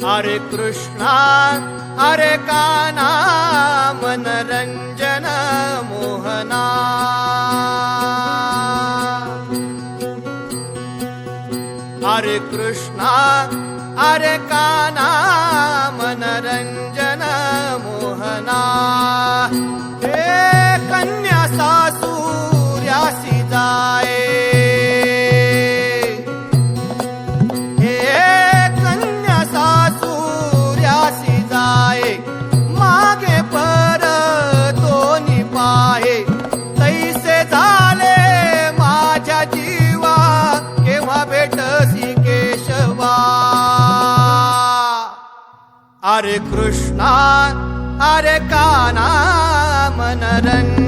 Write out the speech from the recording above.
हरे कृष्णा हरे कान्हा मनरंजन मोहना हरे कृष्णा हरे कान्हा मनरंजन मोहना हे कन्या सासूर्यासी जाए मागे पर दोन्ही पाहे तैसे झाले माझ्या जीवा केव्हा भेटसी केशवा हरे कृष्णा हरे कान्हा मनरंजन